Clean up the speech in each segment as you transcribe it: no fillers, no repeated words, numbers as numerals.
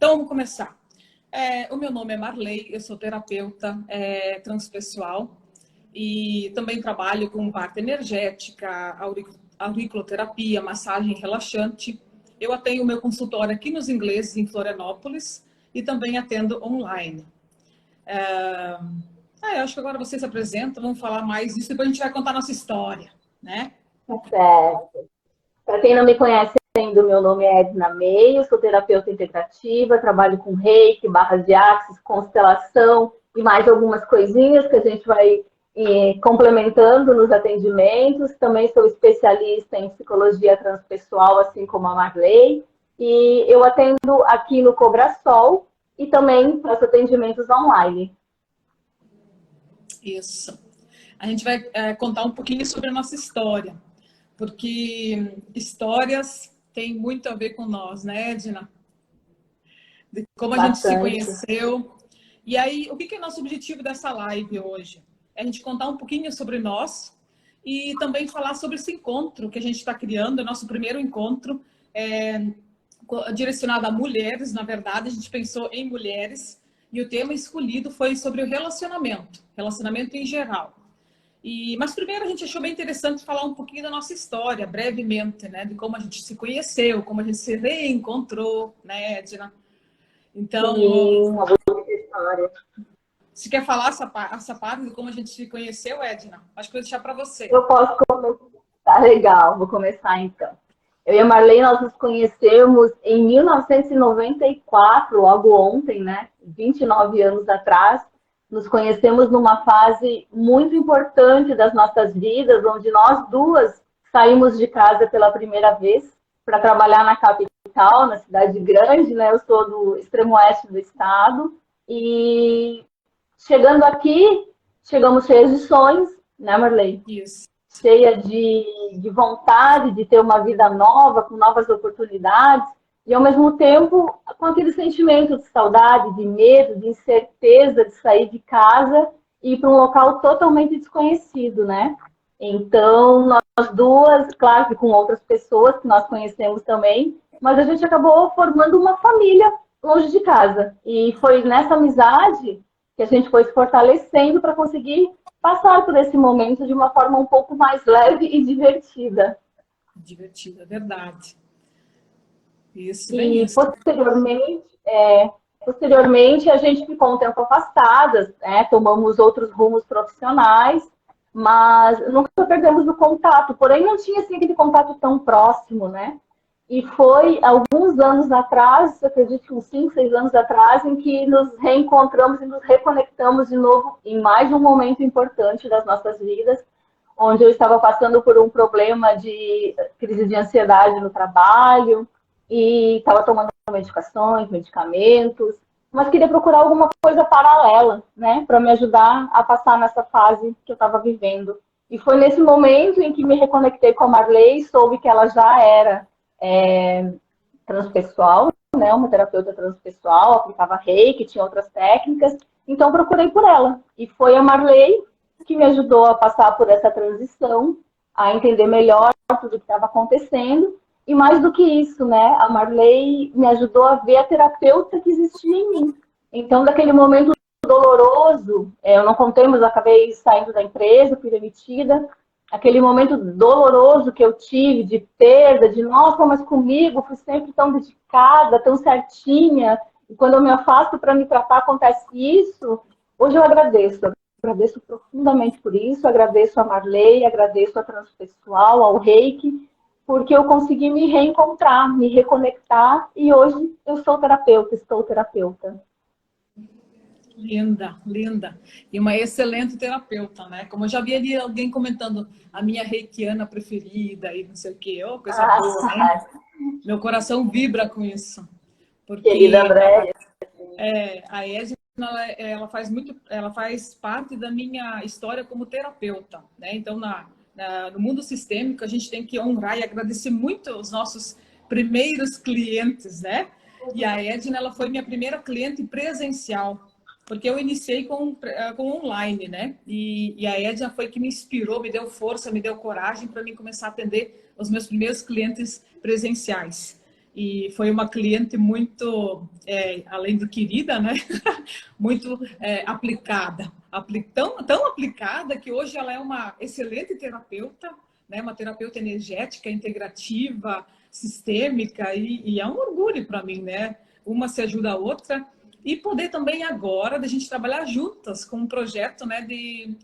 Então, vamos começar. O meu nome é Marley, eu sou terapeuta transpessoal e também trabalho com parte energética, auriculoterapia, massagem relaxante. Eu atendo o meu consultório aqui nos Ingleses, em Florianópolis, e também atendo online. Eu acho que agora vocês se apresentam, vamos falar mais disso, depois a gente vai contar a nossa história, né? Tá certo. Para quem não me conhece ainda, meu nome é Edna Meio, sou terapeuta integrativa, trabalho com reiki, barras de axis, constelação e mais algumas coisinhas que a gente vai complementando nos atendimentos. Também sou especialista em psicologia transpessoal, assim como a Marley. E eu atendo aqui no Cobrasol e também faço atendimentos online. Isso. A gente vai contar um pouquinho sobre a nossa história, porque histórias têm muito a ver com nós, né, Edna? De como a gente se Bastante. conheceu. E aí, o que é o nosso objetivo dessa live hoje? É a gente contar um pouquinho sobre nós e também falar sobre esse encontro que a gente está criando, é nosso primeiro encontro, direcionado a mulheres. Na verdade, a gente pensou em mulheres e o tema escolhido foi sobre o relacionamento em geral. Mas primeiro a gente achou bem interessante falar um pouquinho da nossa história, brevemente, né? De como a gente se conheceu, como a gente se reencontrou, né, Edna? Então, Sim, uma boa história. você quer falar essa parte de como a gente se conheceu, Edna? Acho que vou deixar para você. Eu posso começar. Tá legal, vou começar então. Eu e a Marley, nós nos conhecemos em 1994, logo ontem, né? 29 anos atrás. Nos conhecemos numa fase muito importante das nossas vidas, onde nós duas saímos de casa pela primeira vez para trabalhar na capital, na cidade grande, né? Eu sou do extremo oeste do estado. E chegando aqui, chegamos cheios de sonhos, né, Marley? Isso. Cheia de vontade de ter uma vida nova, com novas oportunidades, e ao mesmo tempo com aquele sentimento de saudade, de medo, de incerteza de sair de casa e ir para um local totalmente desconhecido, né? Então, nós duas, claro que com outras pessoas que nós conhecemos também, mas a gente acabou formando uma família longe de casa. E foi nessa amizade que a gente foi se fortalecendo para conseguir passar por esse momento de uma forma um pouco mais leve e divertida. Divertida, verdade. Isso, bem E isso. posteriormente a gente ficou um tempo afastadas, né? Tomamos outros rumos profissionais, mas nunca perdemos o contato, porém não tinha assim, aquele contato tão próximo, né? E foi alguns anos atrás, acredito que uns 5, 6 anos atrás, em que nos reencontramos e nos reconectamos de novo em mais um momento importante das nossas vidas, onde eu estava passando por um problema de crise de ansiedade no trabalho e estava tomando medicações, medicamentos, mas queria procurar alguma coisa paralela, né, para me ajudar a passar nessa fase que eu estava vivendo. E foi nesse momento em que me reconectei com a Marley, soube que ela já era transpessoal, né, uma terapeuta transpessoal, aplicava reiki, tinha outras técnicas, então procurei por ela. E foi a Marley que me ajudou a passar por essa transição, a entender melhor tudo o que estava acontecendo. E mais do que isso, né, a Marley me ajudou a ver a terapeuta que existia em mim. Então, daquele momento doloroso, eu não contei, mas eu acabei saindo da empresa, fui demitida. Aquele momento doloroso que eu tive de perda, de nossa, mas comigo fui sempre tão dedicada, tão certinha. E quando eu me afasto para me tratar, acontece isso. Hoje eu agradeço profundamente por isso, agradeço a Marley, agradeço a Transpessoal, ao Reiki, porque eu consegui me reencontrar, me reconectar e hoje eu sou terapeuta, estou terapeuta. Linda, linda. E uma excelente terapeuta, né? Como eu já vi ali alguém comentando, a minha reikiana preferida e não sei o quê. Oh, coisa boa, né? Meu coração vibra com isso. Querida Porque Andréia. a Edna, ela faz parte da minha história como terapeuta, né? Então, no mundo sistêmico, a gente tem que honrar e agradecer muito os nossos primeiros clientes, né? E a Edna, ela foi minha primeira cliente presencial, porque eu iniciei com online, né? E a Edna foi que me inspirou, me deu força, me deu coragem para mim começar a atender os meus primeiros clientes presenciais. e foi uma cliente muito, além de querida, né? Muito aplicada. Tão aplicada que hoje ela é uma excelente terapeuta, né? Uma terapeuta energética, integrativa, sistêmica, e é um orgulho para mim, né? Uma se ajuda a outra. E poder também agora da gente trabalhar juntas com um projeto, né, de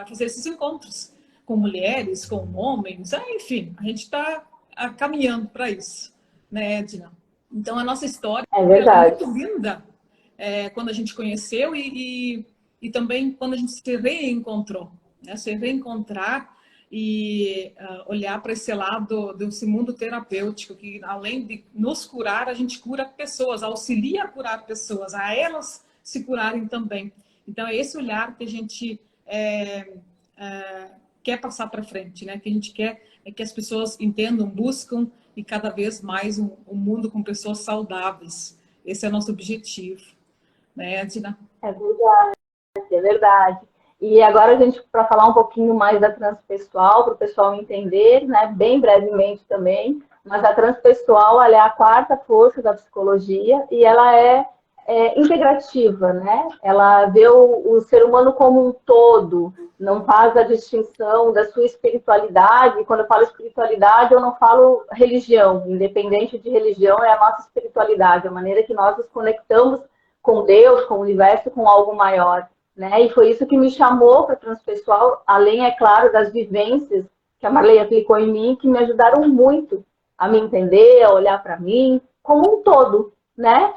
fazer esses encontros com mulheres, com homens, enfim, a gente está caminhando para isso, né, Edna? Então a nossa história É ela é verdade. muito linda quando a gente conheceu e também quando a gente se reencontrou, né? Se reencontrar e olhar para esse lado desse mundo terapêutico, que além de nos curar, a gente cura pessoas, auxilia a curar pessoas, a elas se curarem também. Então, é esse olhar que a gente quer passar para frente, né? Que a gente quer que as pessoas entendam, buscam e cada vez mais um mundo com pessoas saudáveis. Esse é o nosso objetivo, né, Edna? É verdade, é verdade. E agora a gente, para falar um pouquinho mais da transpessoal, para o pessoal entender, né, bem brevemente também, mas a transpessoal ela é a quarta força da psicologia e ela é integrativa, né? Ela vê o ser humano como um todo, não faz a distinção da sua espiritualidade. Quando eu falo espiritualidade, eu não falo religião, independente de religião, é a nossa espiritualidade, a maneira que nós nos conectamos com Deus, com o universo, com algo maior, né? E foi isso que me chamou para transpessoal, além, é claro, das vivências que a Marley aplicou em mim, que me ajudaram muito a me entender, a olhar para mim como um todo, né?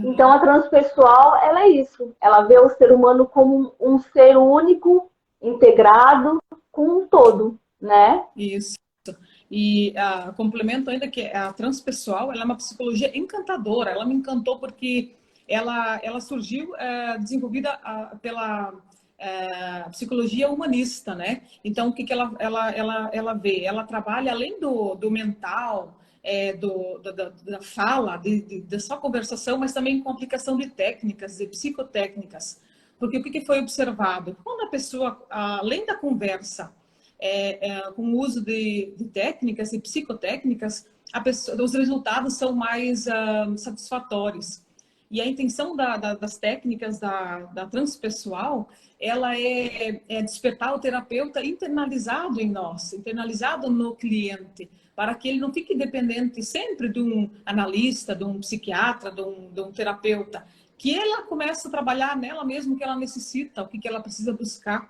Então, a transpessoal, ela é isso. Ela vê o ser humano como um ser único, integrado, com um todo, né? Isso. E complemento ainda que a transpessoal, ela é uma psicologia encantadora. Ela me encantou porque ela surgiu desenvolvida pela psicologia humanista, né? Então, o que ela vê? Ela trabalha além do mental, da fala, de só conversação, mas também com aplicação de técnicas, de psicotécnicas. Porque o que foi observado? Quando a pessoa, além da conversa, com o uso de técnicas e psicotécnicas, os resultados são mais satisfatórios. E a intenção das técnicas da transpessoal, ela é despertar o terapeuta internalizado em nós, internalizado no cliente, para que ele não fique dependente sempre de um analista, de um psiquiatra, de um terapeuta, que ela começa a trabalhar nela mesmo o que ela necessita, o que ela precisa buscar.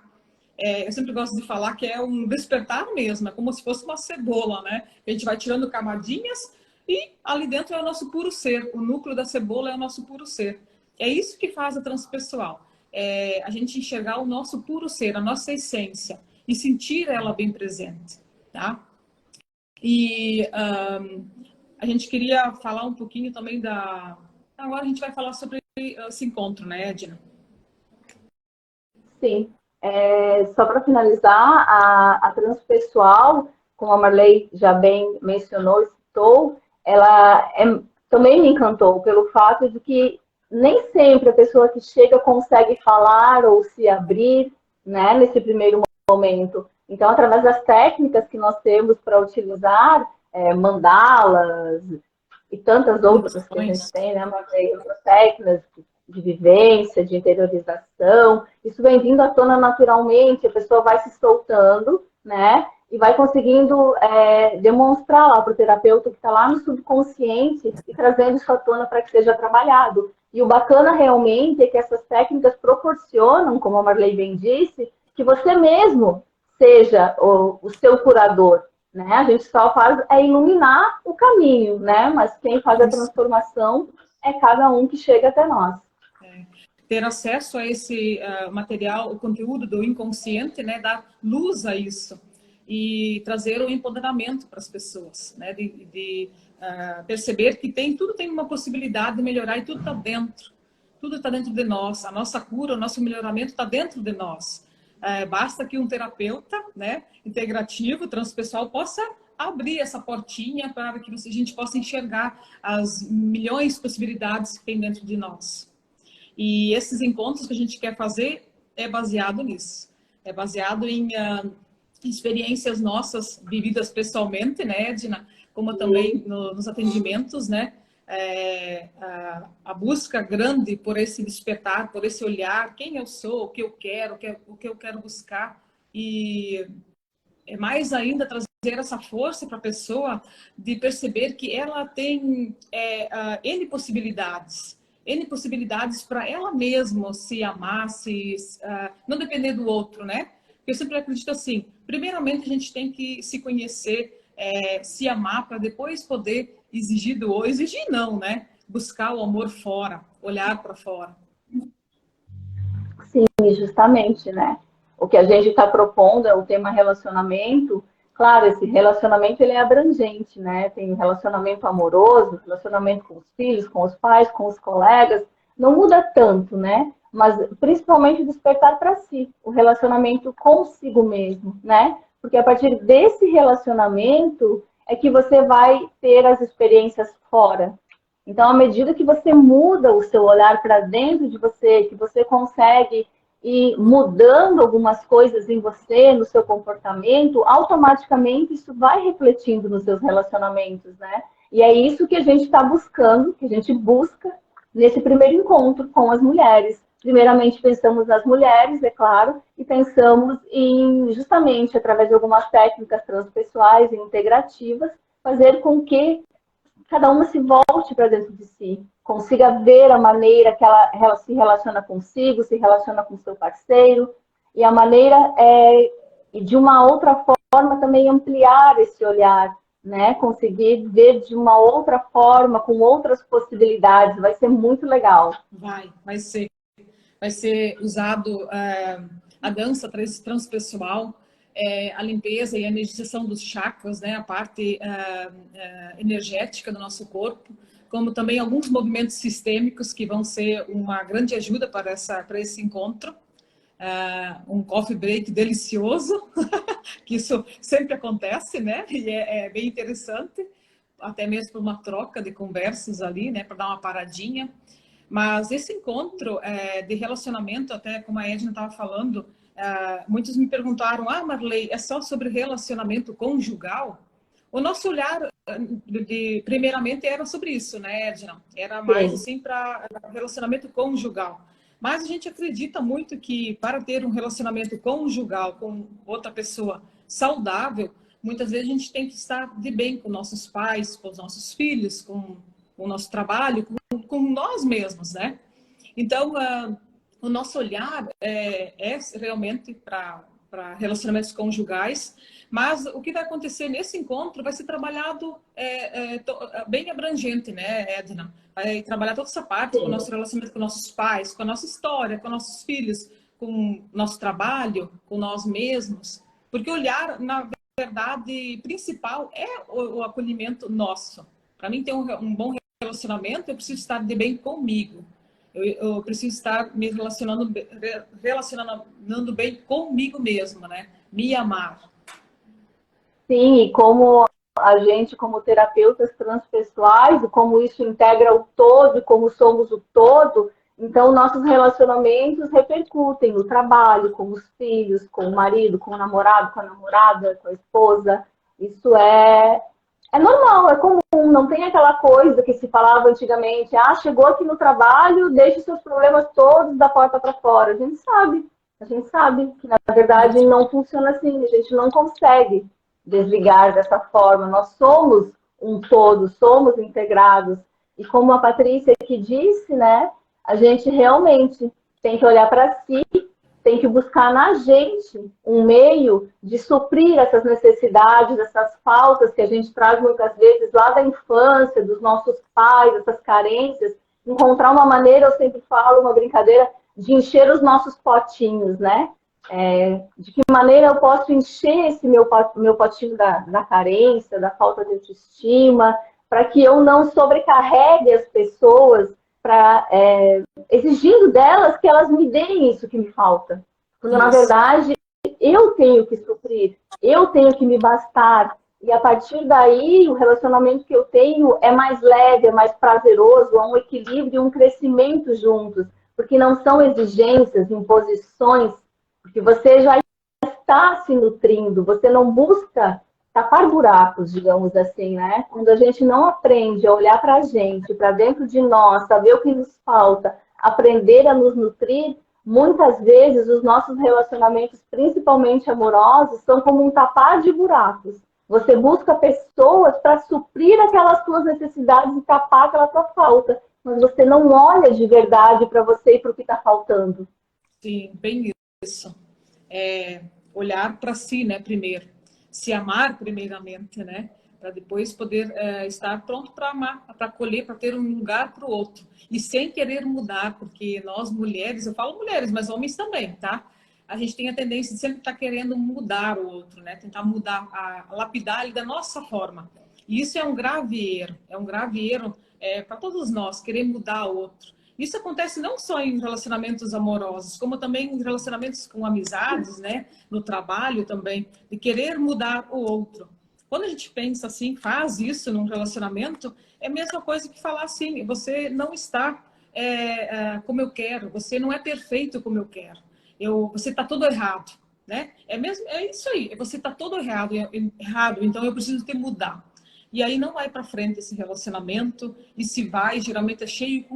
Eu sempre gosto de falar que é um despertar mesmo, é como se fosse uma cebola, né? A gente vai tirando camadinhas e ali dentro é o nosso puro ser. O núcleo da cebola é o nosso puro ser. É isso que faz a transpessoal. A gente enxergar o nosso puro ser, a nossa essência e sentir ela bem presente, tá? E a gente queria falar um pouquinho também Agora a gente vai falar sobre esse encontro, né, Edna? Sim. Só para finalizar, a transpessoal, como a Marley já bem mencionou e citou, ela também me encantou pelo fato de que nem sempre a pessoa que chega consegue falar ou se abrir, né, nesse primeiro momento. Então, através das técnicas que nós temos para utilizar, mandalas e tantas outras que a gente tem, né, Marley, outras técnicas de vivência, de interiorização, isso vem vindo à tona naturalmente, a pessoa vai se soltando, né? E vai conseguindo demonstrar lá para o terapeuta que está lá no subconsciente e trazendo isso à tona para que seja trabalhado. E o bacana realmente é que essas técnicas proporcionam, como a Marley bem disse, que você mesmo seja o seu curador, né? A gente só faz iluminar o caminho, né? Mas quem faz a transformação é cada um que chega até nós. Ter acesso a esse material, o conteúdo do inconsciente, né, dar luz a isso e trazer o empoderamento para as pessoas, né, de perceber que tudo tem uma possibilidade de melhorar e tudo está dentro de nós, a nossa cura, o nosso melhoramento está dentro de nós. Basta que um terapeuta, né, integrativo, transpessoal, possa abrir essa portinha para que a gente possa enxergar as milhões de possibilidades que tem dentro de nós. E esses encontros que a gente quer fazer é baseado nisso. É baseado em experiências nossas vividas pessoalmente, né, Edna? como também nos atendimentos, né? A busca grande por esse despertar, por esse olhar, quem eu sou, o que eu quero, o que eu quero buscar, e mais ainda trazer essa força para a pessoa de perceber que ela tem N possibilidades para ela mesma se amar, não depender do outro, né? Eu sempre acredito assim, primeiramente a gente tem que se conhecer, se amar, para depois poder exigir do outro. Exigir não, né? Buscar o amor fora, olhar para fora. Sim, justamente, né? O que a gente está propondo é o tema relacionamento. Claro, esse relacionamento ele é abrangente, né? Tem relacionamento amoroso, relacionamento com os filhos, com os pais, com os colegas. Não muda tanto, né? Mas principalmente despertar para si, o relacionamento consigo mesmo, né? Porque a partir desse relacionamento é que você vai ter as experiências fora. Então, à medida que você muda o seu olhar para dentro de você, que você consegue ir mudando algumas coisas em você, no seu comportamento, automaticamente isso vai refletindo nos seus relacionamentos, né? E é isso que a gente está buscando, que a gente busca nesse primeiro encontro com as mulheres. Primeiramente, pensamos nas mulheres, é claro, e pensamos em, justamente, através de algumas técnicas transpessoais e integrativas, fazer com que cada uma se volte para dentro de si, consiga ver a maneira que ela se relaciona consigo, se relaciona com seu parceiro, e a maneira de uma outra forma também ampliar esse olhar, né? Conseguir ver de uma outra forma, com outras possibilidades, vai ser muito legal. Vai ser usado a dança transpessoal, a limpeza e a energização dos chakras, né? A parte energética do nosso corpo, como também alguns movimentos sistêmicos que vão ser uma grande ajuda para esse encontro. Um coffee break delicioso, que isso sempre acontece, né? E é bem interessante, até mesmo para uma troca de conversas ali, né? Para dar uma paradinha. Mas esse encontro de relacionamento, até como a Edna estava falando, muitos me perguntaram, Marley, é só sobre relacionamento conjugal? O nosso olhar, primeiramente, era sobre isso, né, Edna? Era mais assim para relacionamento conjugal. Mas a gente acredita muito que para ter um relacionamento conjugal com outra pessoa saudável, muitas vezes a gente tem que estar de bem com nossos pais, com os nossos filhos, com o nosso trabalho, com nós mesmos, né? Então, o nosso olhar é realmente para relacionamentos conjugais, mas o que vai acontecer nesse encontro vai ser trabalhado bem abrangente, né, Edna? Vai trabalhar toda essa parte com o nosso relacionamento com nossos pais, com a nossa história, com nossos filhos, com o nosso trabalho, com nós mesmos, porque o olhar, na verdade, principal é o acolhimento nosso. Para mim, ter um bom relacionamento, eu preciso estar de bem comigo. Eu preciso estar me relacionando bem comigo mesma, né? Me amar. Sim, e como a gente, como terapeutas transpessoais, e como isso integra o todo, como somos o todo, então nossos relacionamentos repercutem no trabalho, com os filhos, com o marido, com o namorado, com a namorada, com a esposa. Isso é normal, é comum, não tem aquela coisa que se falava antigamente, chegou aqui no trabalho, deixe seus problemas todos da porta para fora. A gente sabe que na verdade não funciona assim, a gente não consegue desligar dessa forma. Nós somos um todo, somos integrados. E como a Patrícia aqui disse, né, a gente realmente tem que olhar para si, tem que buscar na gente um meio de suprir essas necessidades, essas faltas que a gente traz muitas vezes lá da infância, dos nossos pais, essas carências, encontrar uma maneira, eu sempre falo, uma brincadeira, de encher os nossos potinhos, né? De que maneira eu posso encher esse meu potinho da carência, da falta de autoestima, para que eu não sobrecarregue as pessoas exigindo delas que elas me deem isso que me falta. Quando, na verdade, eu tenho que suprir, eu tenho que me bastar. E, a partir daí, o relacionamento que eu tenho é mais leve, é mais prazeroso, é um equilíbrio, um crescimento juntos. Porque não são exigências, imposições, porque você já está se nutrindo, você não busca tapar buracos, digamos assim, né? Quando a gente não aprende a olhar para a gente, para dentro de nós, saber o que nos falta, aprender a nos nutrir, muitas vezes os nossos relacionamentos, principalmente amorosos, são como um tapar de buracos. Você busca pessoas para suprir aquelas suas necessidades e tapar aquela sua falta, mas você não olha de verdade para você e para o que está faltando. Sim, bem isso. Olhar para si, né, primeiro. Se amar primeiramente, né? Para depois poder estar pronto para amar, para acolher, para ter um lugar para o outro. E sem querer mudar, porque nós mulheres, eu falo mulheres, mas homens também, tá? A gente tem a tendência de sempre estar querendo mudar o outro, né? Tentar mudar, lapidar ele da nossa forma. E isso é um grave erro para todos nós, querer mudar o outro. Isso acontece não só em relacionamentos amorosos, como também em relacionamentos com amizades, né? No trabalho também, de querer mudar o outro. Quando a gente pensa assim, faz isso num relacionamento, é a mesma coisa que falar assim, você não está como eu quero, você não é perfeito como eu quero, você está todo errado, né? É isso aí, você está todo errado, então eu preciso te mudar. E aí não vai para frente esse relacionamento, e se vai, geralmente é cheio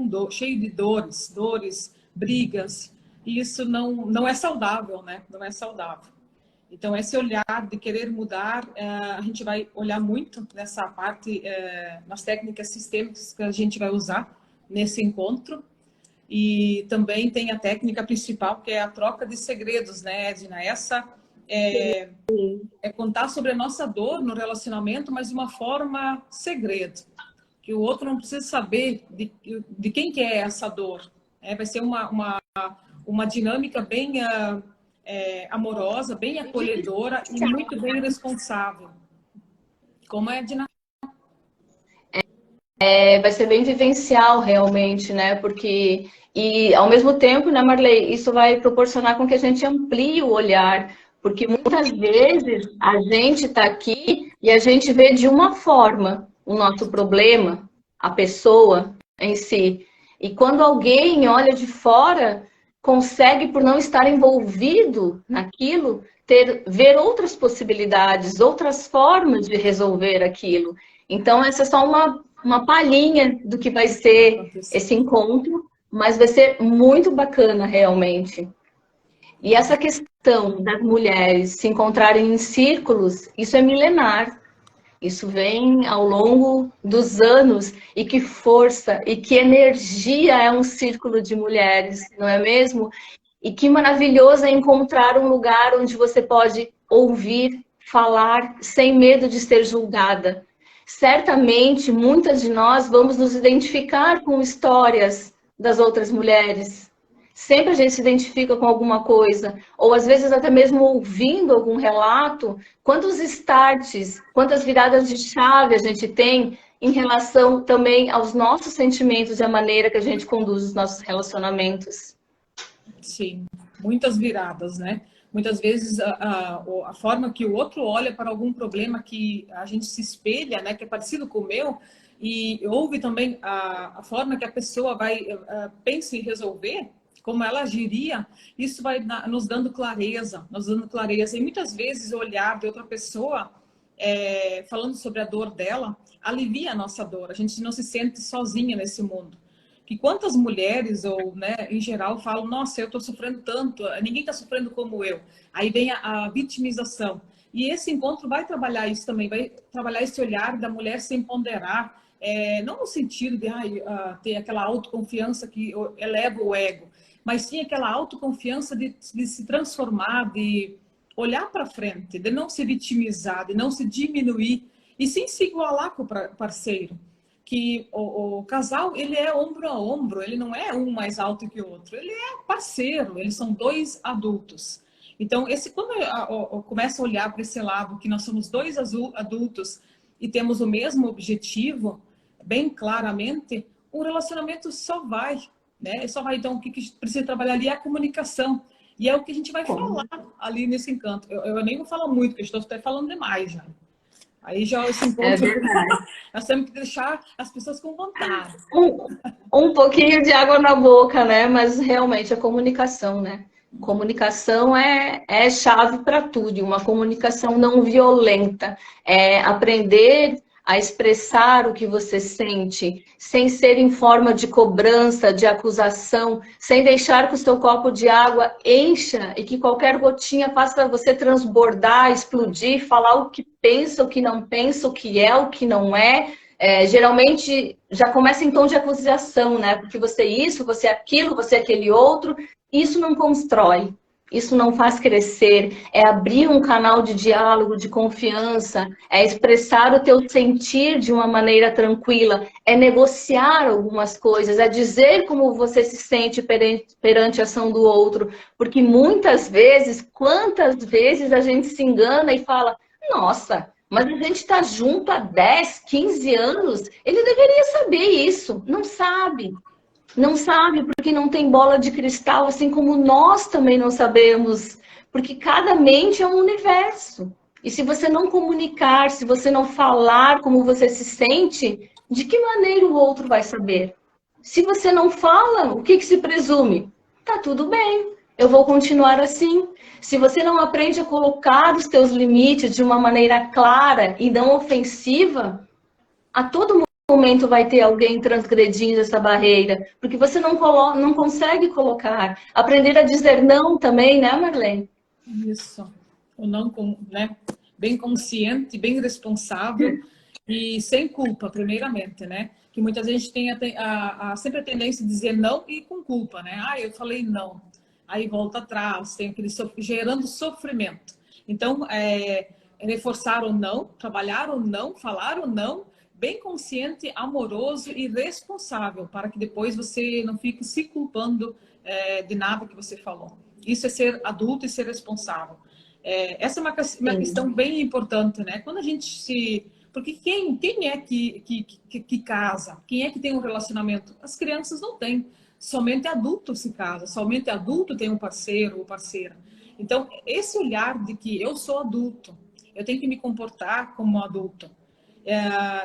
de dores, brigas, e isso não é saudável, né? Não é saudável. Então, esse olhar de querer mudar, a gente vai olhar muito nessa parte, nas técnicas sistêmicas que a gente vai usar nesse encontro. E também tem a técnica principal, que é a troca de segredos, né, Edna? Essa é contar sobre a nossa dor no relacionamento, mas de uma forma segredo. Que o outro não precisa saber de quem que é essa dor. Vai ser uma dinâmica bem amorosa, bem acolhedora e muito bem responsável. Como é, Edna? Vai ser bem vivencial realmente, né? Porque, e ao mesmo tempo, né, Marley, isso vai proporcionar com que a gente amplie o olhar, porque muitas vezes a gente está aqui e a gente vê de uma forma o nosso problema, a pessoa em si. E quando alguém olha de fora, consegue, por não estar envolvido naquilo, ver outras possibilidades, outras formas de resolver aquilo. Então, essa é só uma palhinha do que vai ser esse encontro, mas vai ser muito bacana realmente. E essa questão das mulheres se encontrarem em círculos, isso é milenar. Isso vem ao longo dos anos, e que força e que energia é um círculo de mulheres, não é mesmo? E que maravilhoso é encontrar um lugar onde você pode ouvir, falar, sem medo de ser julgada. Certamente, muitas de nós vamos nos identificar com histórias das outras mulheres. Sempre a gente se identifica com alguma coisa, ou às vezes até mesmo ouvindo algum relato. Quantos starts, quantas viradas de chave a gente tem em relação também aos nossos sentimentos e a maneira que a gente conduz os nossos relacionamentos. Sim, muitas viradas, né? Muitas vezes a forma que o outro olha para algum problema que a gente se espelha, né, que é parecido com o meu, e ouve também a forma que a pessoa pensa em resolver, como ela agiria, isso vai nos dando clareza, E muitas vezes o olhar de outra pessoa, falando sobre a dor dela, alivia a nossa dor. A gente não se sente sozinha nesse mundo. Que quantas mulheres, ou né, em geral, falam, nossa, eu estou sofrendo tanto, ninguém está sofrendo como eu. Aí vem a vitimização. E esse encontro vai trabalhar isso também, vai trabalhar esse olhar da mulher se empoderar, não no sentido de ter aquela autoconfiança que eleva o ego, mas sim aquela autoconfiança de se transformar, de olhar para frente, de não se vitimizar, de não se diminuir, e sim se igualar com o parceiro. Que o casal, ele é ombro a ombro, ele não é um mais alto que o outro, ele é parceiro, eles são dois adultos. Então, quando eu começo a olhar para esse lado, que nós somos dois adultos e temos o mesmo objetivo, bem claramente, o relacionamento só vai, né? Só vai. Então, o que precisa trabalhar ali é a comunicação. E é o que a gente vai falar ali nesse encanto. Eu nem vou falar muito, porque estou até falando demais já. Aí já esse encontro, nós temos que deixar as pessoas com vontade. Um pouquinho de água na boca, né? Mas realmente a comunicação, né? Comunicação é chave para tudo, e uma comunicação não violenta. É aprender a expressar o que você sente, sem ser em forma de cobrança, de acusação, sem deixar que o seu copo de água encha e que qualquer gotinha faça você transbordar, explodir, falar o que pensa, o que não pensa, o que é, o que não é. Geralmente já começa em tom de acusação, né? Porque você é isso, você é aquilo, você é aquele outro. Isso não constrói, isso não faz crescer, é abrir um canal de diálogo, de confiança, é expressar o teu sentir de uma maneira tranquila, é negociar algumas coisas, é dizer como você se sente perante a ação do outro, porque muitas vezes, quantas vezes a gente se engana e fala, nossa, mas a gente está junto há 10, 15 anos, ele deveria saber isso, não sabe. Não sabe porque não tem bola de cristal, assim como nós também não sabemos, porque cada mente é um universo. E se você não comunicar, se você não falar como você se sente, de que maneira o outro vai saber? Se você não fala, o que se presume? Tá tudo bem, eu vou continuar assim. Se você não aprende a colocar os teus limites de uma maneira clara e não ofensiva, a todo momento vai ter alguém transgredindo essa barreira, porque você não consegue colocar. Aprender a dizer não também, né, Marlene? Isso. O não, né? Bem consciente, bem responsável e sem culpa, primeiramente, né? Que muitas vezes tem sempre a tendência de dizer não e com culpa, né? Ah, eu falei não. Aí volta atrás, tem aquele gerando sofrimento. Então, reforçar o não, trabalhar o não, falar o não, bem consciente, amoroso e responsável, para que depois você não fique se culpando de nada que você falou. Isso é ser adulto e ser responsável. Essa é uma questão bem importante, né? Quando a gente se... Porque quem é que casa? Quem é que tem um relacionamento? As crianças não têm. Somente adulto se casa, somente adulto tem um parceiro ou parceira. Então, esse olhar de que eu sou adulto, eu tenho que me comportar como adulto,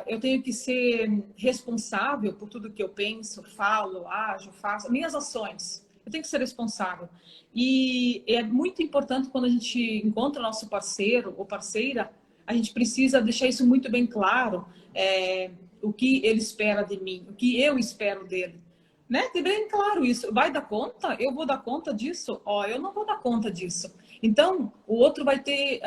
eu tenho que ser responsável por tudo que eu penso, falo, ajo, faço, minhas ações. Eu tenho que ser responsável. E é muito importante quando a gente encontra nosso parceiro ou parceira, a gente precisa deixar isso muito bem claro, o que ele espera de mim, o que eu espero dele. Né? Ter bem claro isso. Vai dar conta? Eu vou dar conta disso? Eu não vou dar conta disso. Então, o outro vai ter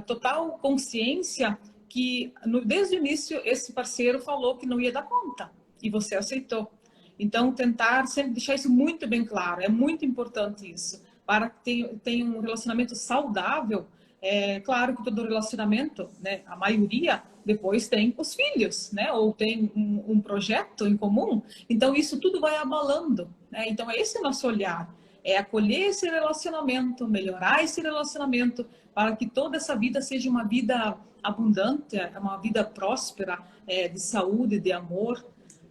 total consciência que desde o início esse parceiro falou que não ia dar conta e você aceitou. Então, tentar sempre deixar isso muito bem claro. É muito importante isso. Para que tenha um relacionamento saudável, claro que todo relacionamento, né, a maioria, depois tem os filhos, né? Ou tem um projeto em comum. Então, isso tudo vai abalando, né? Então, esse é o nosso olhar. É acolher esse relacionamento, melhorar esse relacionamento, para que toda essa vida seja uma vida abundante, uma vida próspera, de saúde, de amor,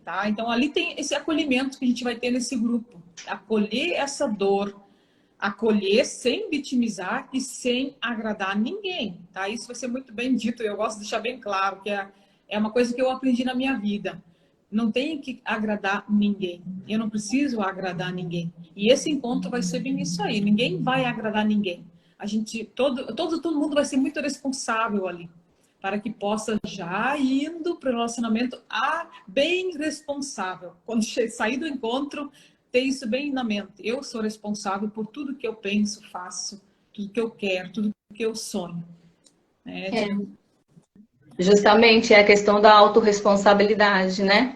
tá? Então, ali tem esse acolhimento que a gente vai ter nesse grupo. Acolher essa dor, acolher sem vitimizar e sem agradar ninguém, tá? Isso vai ser muito bem dito, eu gosto de deixar bem claro, que é uma coisa que eu aprendi na minha vida. Não tenho que agradar ninguém, eu não preciso agradar ninguém. E esse encontro vai ser bem isso aí, ninguém vai agradar ninguém. A gente, todo mundo vai ser muito responsável ali, para que possa já indo para o relacionamento bem responsável. Quando sair do encontro, ter isso bem na mente. Eu sou responsável por tudo que eu penso, faço, tudo que eu quero, tudo que eu sonho. Justamente é a questão da autorresponsabilidade, né?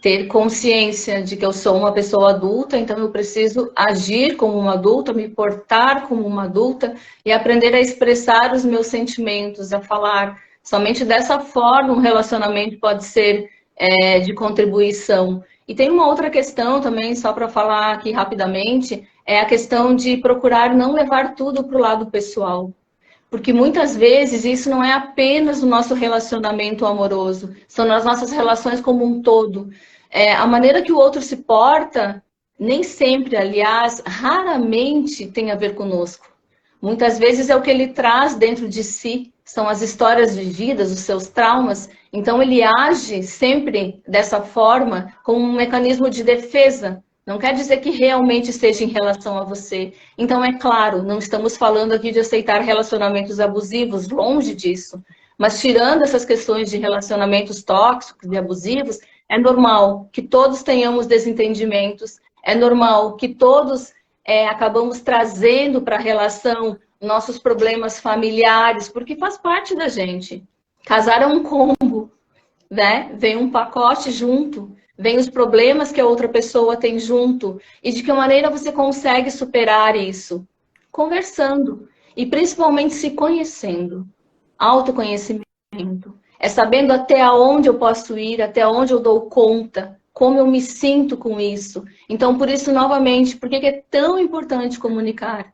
Ter consciência de que eu sou uma pessoa adulta, então eu preciso agir como uma adulta, me portar como uma adulta e aprender a expressar os meus sentimentos, a falar. Somente dessa forma um relacionamento pode ser de contribuição. E tem uma outra questão também, só para falar aqui rapidamente, é a questão de procurar não levar tudo para o lado pessoal. Porque muitas vezes isso não é apenas o nosso relacionamento amoroso, são as nossas relações como um todo. A maneira que o outro se porta, nem sempre, aliás, raramente tem a ver conosco. Muitas vezes é o que ele traz dentro de si, são as histórias vividas, os seus traumas. Então ele age sempre dessa forma, como um mecanismo de defesa, Não quer dizer que realmente seja em relação a você. Então, é claro, não estamos falando aqui de aceitar relacionamentos abusivos, longe disso. Mas tirando essas questões de relacionamentos tóxicos e abusivos, é normal que todos tenhamos desentendimentos, é normal que todos acabamos trazendo para a relação nossos problemas familiares, porque faz parte da gente. Casar é um combo, né? Vem um pacote junto. Vem os problemas que a outra pessoa tem junto. E de que maneira você consegue superar isso? Conversando. E principalmente se conhecendo. Autoconhecimento. É sabendo até onde eu posso ir, até onde eu dou conta, como eu me sinto com isso. Então, por isso, novamente, por que é tão importante comunicar?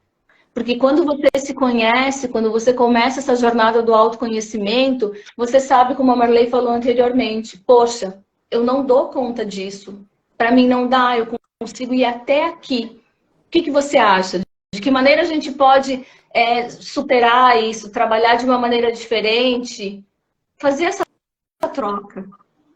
Porque quando você se conhece, quando você começa essa jornada do autoconhecimento, você sabe, como a Marley falou anteriormente, poxa, eu não dou conta disso. Para mim não dá, eu consigo ir até aqui. O que você acha? De que maneira a gente pode superar isso, trabalhar de uma maneira diferente, fazer essa troca,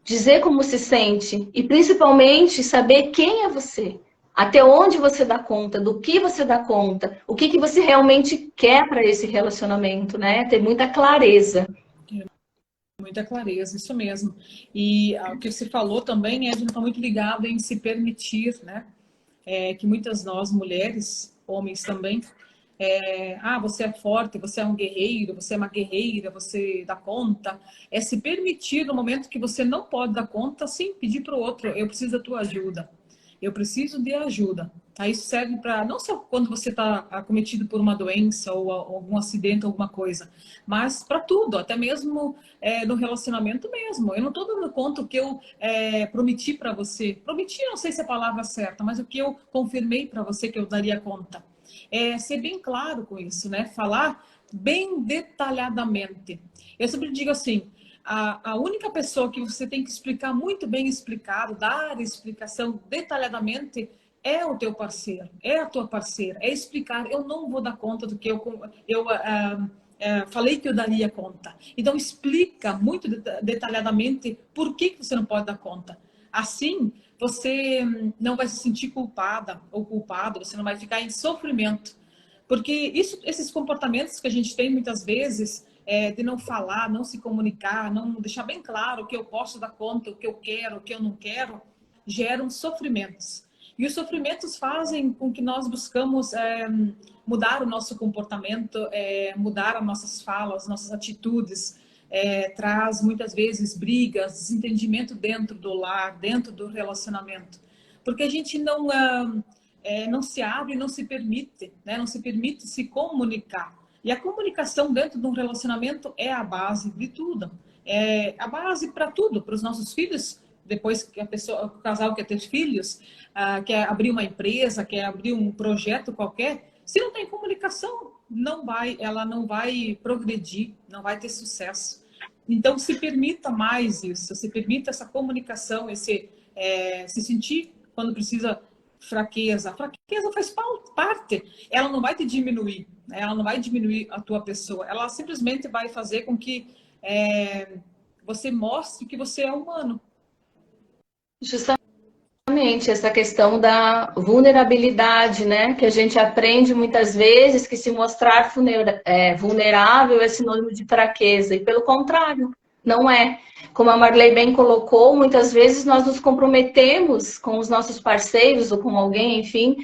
dizer como se sente e principalmente saber quem é você, até onde você dá conta, do que você dá conta, o que você realmente quer para esse relacionamento, né? Ter muita clareza. Muita clareza, isso mesmo. E o que você falou também, né, a gente está muito ligado em se permitir, né? Que muitas nós, mulheres, homens também, você é forte, você é um guerreiro, você é uma guerreira, você dá conta. É se permitir no momento que você não pode dar conta, sim, pedir para o outro, eu preciso da tua ajuda. Eu preciso de ajuda. Isso serve para não só quando você está acometido por uma doença ou algum acidente, alguma coisa, mas para tudo, até mesmo no relacionamento mesmo. Eu não estou dando conta o que eu prometi para você. Prometi, não sei se é a palavra certa, mas o que eu confirmei para você que eu daria conta. Ser bem claro com isso, né? Falar bem detalhadamente. Eu sempre digo assim, a única pessoa que você tem que explicar muito bem explicado, dar explicação detalhadamente, é o teu parceiro, é a tua parceira. É explicar, eu não vou dar conta do que eu falei que eu daria conta. Então, explica muito detalhadamente por que você não pode dar conta. Assim, você não vai se sentir culpada ou culpado, você não vai ficar em sofrimento. Porque esses comportamentos que a gente tem muitas vezes, de não falar, não se comunicar, não deixar bem claro o que eu posso dar conta, o que eu quero, o que eu não quero, geram sofrimentos. E os sofrimentos fazem com que nós buscamos mudar o nosso comportamento, mudar as nossas falas, nossas atitudes, traz muitas vezes brigas, desentendimento dentro do lar, dentro do relacionamento. Porque a gente não se abre, não se permite, né? Não se permite se comunicar. E a comunicação dentro de um relacionamento é a base de tudo. É a base para tudo, para os nossos filhos. Depois que o casal quer ter filhos, quer abrir uma empresa, quer abrir um projeto qualquer, se não tem comunicação, ela não vai progredir, não vai ter sucesso. Então, se permita mais isso, se permita essa comunicação, se sentir quando precisa fraqueza. A fraqueza faz parte, ela não vai te diminuir, né? Ela não vai diminuir a tua pessoa, ela simplesmente vai fazer com que você mostre que você é humano. Justamente essa questão da vulnerabilidade, né? Que a gente aprende muitas vezes que se mostrar vulnerável é sinônimo de fraqueza, e pelo contrário, não é. Como a Marley bem colocou, muitas vezes nós nos comprometemos com os nossos parceiros ou com alguém, enfim,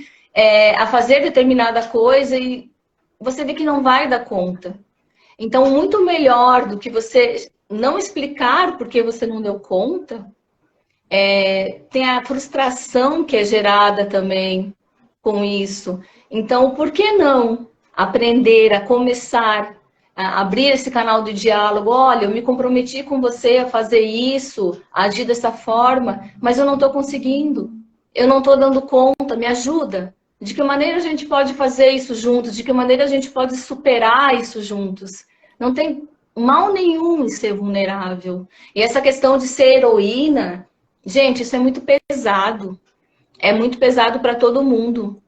a fazer determinada coisa e você vê que não vai dar conta. Então, muito melhor do que você não explicar porque você não deu conta, tem a frustração que é gerada também com isso. Então, por que não aprender a começar a abrir esse canal de diálogo? Olha, eu me comprometi com você a fazer isso, a agir dessa forma, mas eu não estou conseguindo. Eu não estou dando conta, me ajuda. De que maneira a gente pode fazer isso juntos? De que maneira a gente pode superar isso juntos? Não tem mal nenhum em ser vulnerável. E essa questão de ser heroína, gente, isso é muito pesado. É muito pesado para todo mundo.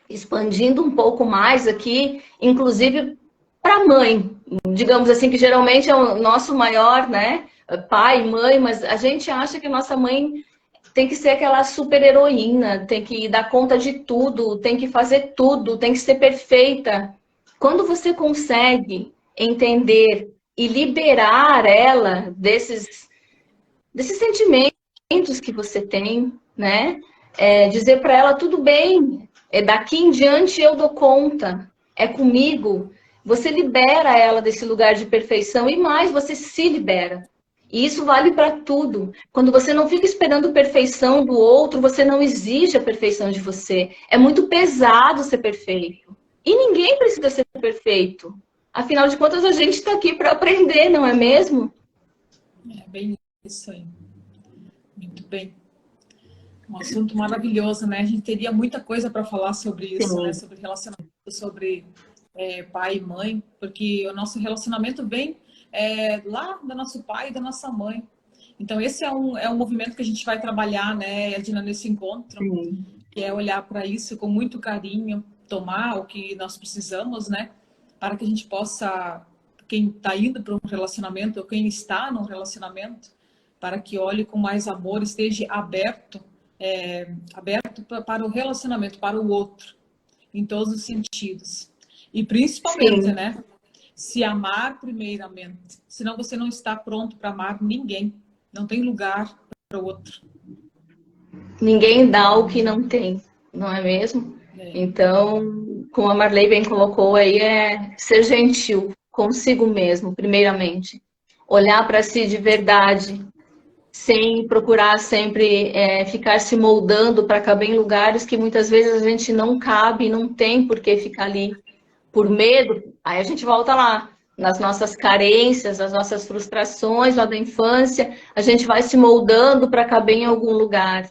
Expandindo um pouco mais aqui, inclusive para a mãe, digamos assim, que geralmente é o nosso maior, né? Pai, mãe, mas a gente acha que a nossa mãe tem que ser aquela super heroína, tem que dar conta de tudo, tem que fazer tudo, tem que ser perfeita. Quando você consegue entender e liberar ela desses sentimentos que você tem, né? Dizer para ela, tudo bem, daqui em diante eu dou conta, é comigo. Você libera ela desse lugar de perfeição e mais, você se libera. E isso vale para tudo. Quando você não fica esperando perfeição do outro, você não exige a perfeição de você. É muito pesado ser perfeito. E ninguém precisa ser perfeito. Afinal de contas, a gente está aqui para aprender, não é mesmo? É bem isso aí. Muito bem. Um assunto maravilhoso, né? A gente teria muita coisa para falar sobre isso, Sim. né? Sobre relacionamento, sobre pai e mãe, porque o nosso relacionamento vem lá do nosso pai e da nossa mãe. Então, esse é um movimento que a gente vai trabalhar, né, Edna, nesse encontro, Sim. que é olhar para isso com muito carinho, tomar o que nós precisamos, né, para que a gente possa, quem está indo para um relacionamento, ou quem está num relacionamento, para que olhe com mais amor, esteja aberto, aberto para o relacionamento, para o outro, em todos os sentidos. E principalmente, Sim. né, se amar primeiramente, senão você não está pronto para amar ninguém, não tem lugar para o outro. Ninguém dá o que não tem, não é mesmo? Então, como a Marley bem colocou aí, é ser gentil consigo mesmo, primeiramente. Olhar para si de verdade, sem procurar sempre ficar se moldando para caber em lugares que muitas vezes a gente não cabe, não tem por que ficar ali. Por medo, aí a gente volta lá, nas nossas carências, nas nossas frustrações lá da infância, a gente vai se moldando para caber em algum lugar.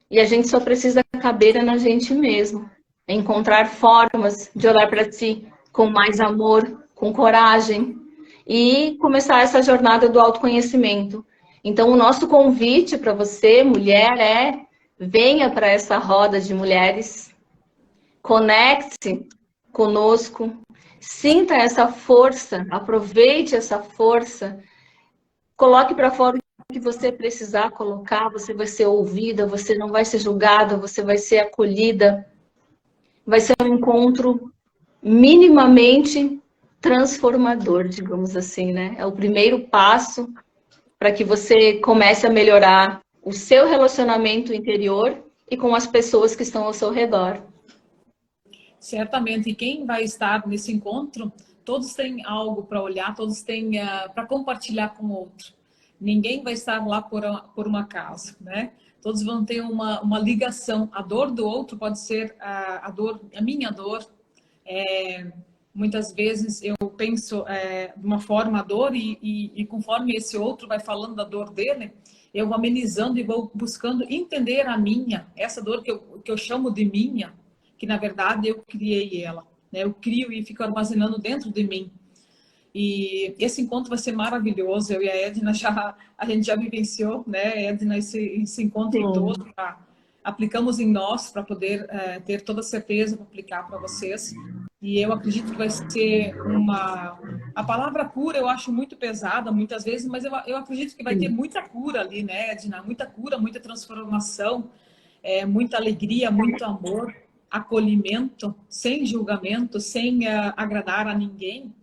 E a gente só precisa caber na gente mesmo. Encontrar formas de olhar para si com mais amor, com coragem e começar essa jornada do autoconhecimento. Então, o nosso convite para você, mulher, venha para essa roda de mulheres, conecte-se conosco, sinta essa força, aproveite essa força, coloque para fora o que você precisar colocar, você vai ser ouvida, você não vai ser julgada, você vai ser acolhida. Vai ser um encontro minimamente transformador, digamos assim, né? É o primeiro passo para que você comece a melhorar o seu relacionamento interior e com as pessoas que estão ao seu redor. Certamente, e quem vai estar nesse encontro, todos têm algo para olhar, todos têm para compartilhar com o outro. Ninguém vai estar lá por um acaso, né? Todos vão ter uma ligação. A dor do outro pode ser a minha dor. Muitas vezes eu penso de uma forma a dor e conforme esse outro vai falando da dor dele, eu vou amenizando e vou buscando entender a minha, essa dor que eu chamo de minha, que na verdade eu criei ela, né? Eu crio e fico armazenando dentro de mim. E esse encontro vai ser maravilhoso. Eu e a Edna a gente já vivenciou, né, Edna, esse encontro todo. Aplicamos em nós para poder ter toda a certeza para aplicar para vocês. E eu acredito que vai ser a palavra cura eu acho muito pesada muitas vezes, mas eu acredito que vai ter muita cura ali, né, Edna? Muita cura, muita transformação, muita alegria, muito amor, acolhimento, sem julgamento, sem agradar a ninguém.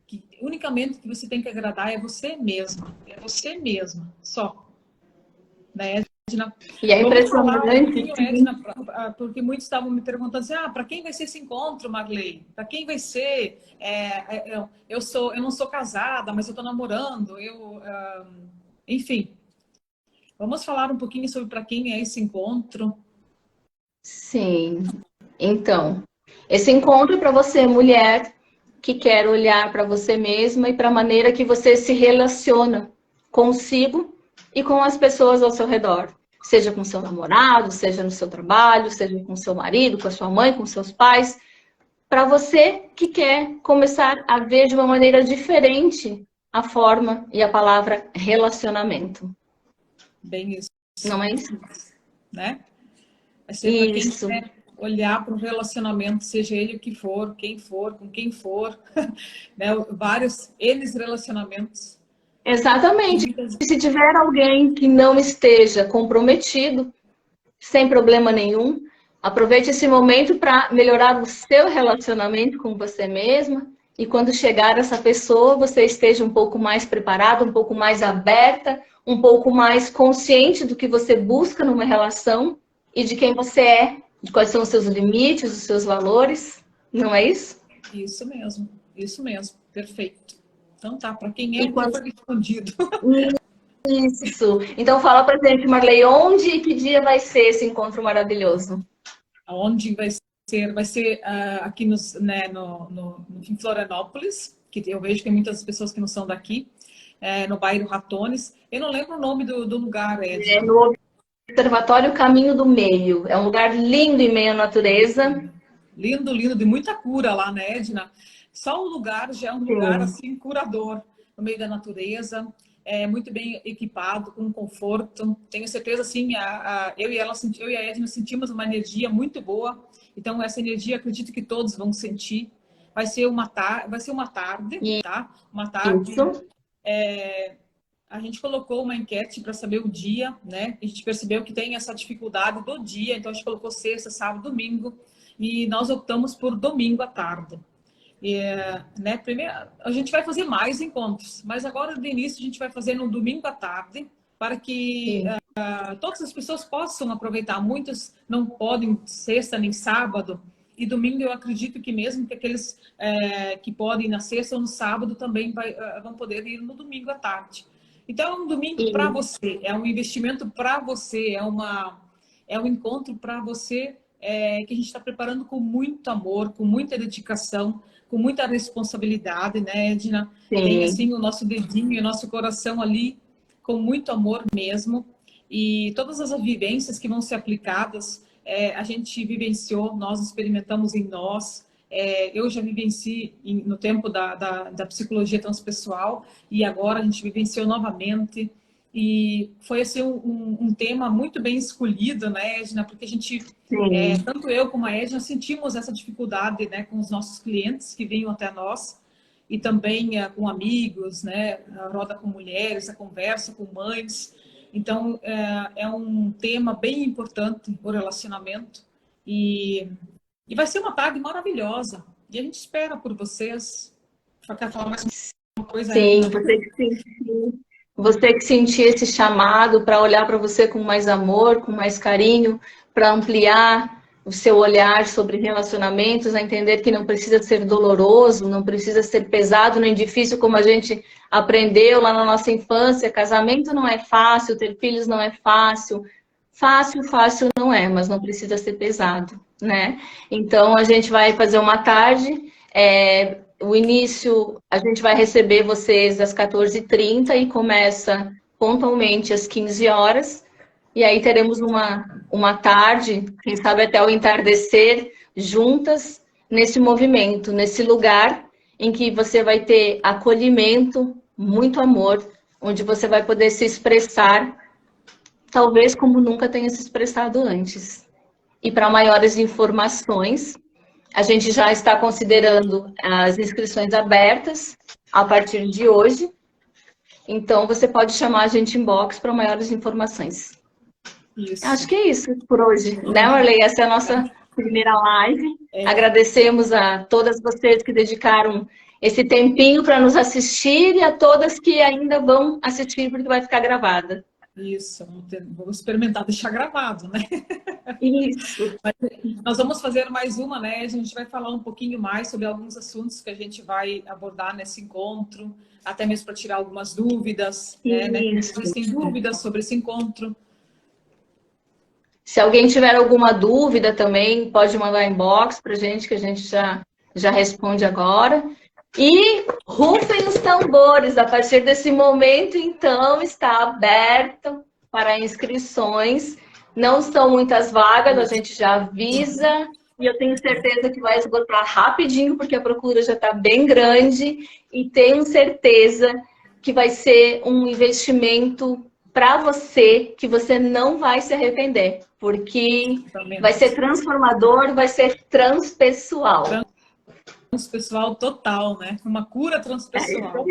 Que unicamente que você tem que agradar é você mesma, só, né, Edna? E é Vamos falar um impressionante, pouquinho, Edna, porque muitos estavam me perguntando assim, para quem vai ser esse encontro, Marley? Para quem vai ser? Eu não sou casada, mas eu estou namorando, enfim. Vamos falar um pouquinho sobre para quem é esse encontro? Sim. Então, esse encontro é para você, mulher, que quer olhar para você mesma e para a maneira que você se relaciona consigo e com as pessoas ao seu redor. Seja com seu namorado, seja no seu trabalho, seja com seu marido, com a sua mãe, com seus pais. Para você que quer começar a ver de uma maneira diferente a forma e a palavra relacionamento. Bem isso. Não é isso? Né? Vai ser para quem Isso. quer olhar para um relacionamento, seja ele o que for, quem for, com quem for, né? Vários relacionamentos. Exatamente. Se tiver alguém que não esteja comprometido, sem problema nenhum. Aproveite esse momento para melhorar o seu relacionamento com você mesma. E quando chegar essa pessoa, você esteja um pouco mais preparada, um pouco mais aberta, um pouco mais consciente do que você busca numa relação e de quem você é, de quais são os seus limites, os seus valores. Não é isso? Isso mesmo, perfeito. Então tá, para quem é, foi respondido. Isso. Então fala pra gente, Marley, onde e que dia vai ser esse encontro maravilhoso? Onde vai ser? Vai ser aqui em Florianópolis, que eu vejo que tem muitas pessoas que não são daqui, no bairro Ratones. Eu não lembro o nome do lugar, Ed. É no Observatório Caminho do Meio. É um lugar lindo em meio à natureza. Lindo, lindo, de muita cura lá, né, Edna? Só o lugar já é um lugar assim curador, no meio da natureza, muito bem equipado, com conforto. Tenho certeza, assim, eu e a Edna sentimos uma energia muito boa. Então, essa energia, acredito que todos vão sentir. Vai ser uma tarde, tá? Uma tarde. A gente colocou uma enquete para saber o dia, né? A gente percebeu que tem essa dificuldade do dia, então a gente colocou sexta, sábado, domingo, e nós optamos por domingo à tarde. Né, primeiro, a gente vai fazer mais encontros, mas agora de início a gente vai fazer no domingo à tarde, para que todas as pessoas possam aproveitar. Muitos não podem sexta nem sábado, e domingo eu acredito que mesmo que aqueles que podem na sexta ou no sábado também vão poder ir no domingo à tarde. Então é um domingo para você, é um investimento para você, é um encontro para você que a gente está preparando com muito amor, com muita dedicação, com muita responsabilidade, né, Edna? Tem assim o nosso dedinho e o nosso coração ali com muito amor mesmo. E todas as vivências que vão ser aplicadas, a gente vivenciou, nós experimentamos em nós. Eu já vivenci no tempo da psicologia transpessoal e agora a gente vivenciou novamente. E foi assim, um tema muito bem escolhido, né, Edna? Porque a gente, tanto eu como a Edna, sentimos essa dificuldade, né, com os nossos clientes que vinham até nós, e também com amigos, né, a roda com mulheres, a conversa com mães. Então, é um tema bem importante, o relacionamento. E vai ser uma tarde maravilhosa. E a gente espera por vocês. Só quer falar mais uma coisa? Sim, você que sentir esse chamado para olhar para você com mais amor, com mais carinho, para ampliar o seu olhar sobre relacionamentos, a entender que não precisa ser doloroso, não precisa ser pesado nem difícil, como a gente aprendeu lá na nossa infância. Casamento não é fácil, ter filhos não é fácil. Fácil não é, mas não precisa ser pesado, né? Então, a gente vai fazer uma tarde, o início, a gente vai receber vocês às 14h30 e começa pontualmente às 15 horas. E aí teremos uma tarde, quem sabe até o entardecer, juntas nesse movimento, nesse lugar em que você vai ter acolhimento, muito amor, onde você vai poder se expressar, talvez como nunca tenha se expressado antes. E para maiores informações, a gente já está considerando as inscrições abertas a partir de hoje. Então, você pode chamar a gente inbox para maiores informações. Isso. Acho que é isso por hoje, né, Marley? Essa é a nossa primeira live. Agradecemos a todas vocês que dedicaram esse tempinho para nos assistir e a todas que ainda vão assistir, porque vai ficar gravada. Isso, vamos experimentar deixar gravado, né? Isso. Nós vamos fazer mais uma, né? A gente vai falar um pouquinho mais sobre alguns assuntos que a gente vai abordar nesse encontro, até mesmo para tirar algumas dúvidas, né? Existem dúvidas sobre esse encontro. Se alguém tiver alguma dúvida também, pode mandar inbox para a gente, que a gente já responde agora. E rufem os tambores, a partir desse momento, então, está aberto para inscrições. Não são muitas vagas, a gente já avisa, e eu tenho certeza que vai esgotar rapidinho, porque a procura já está bem grande, e tenho certeza que vai ser um investimento para você, que você não vai se arrepender, porque vai ser transformador, vai ser transpessoal. Transpessoal total, né? Uma cura transpessoal.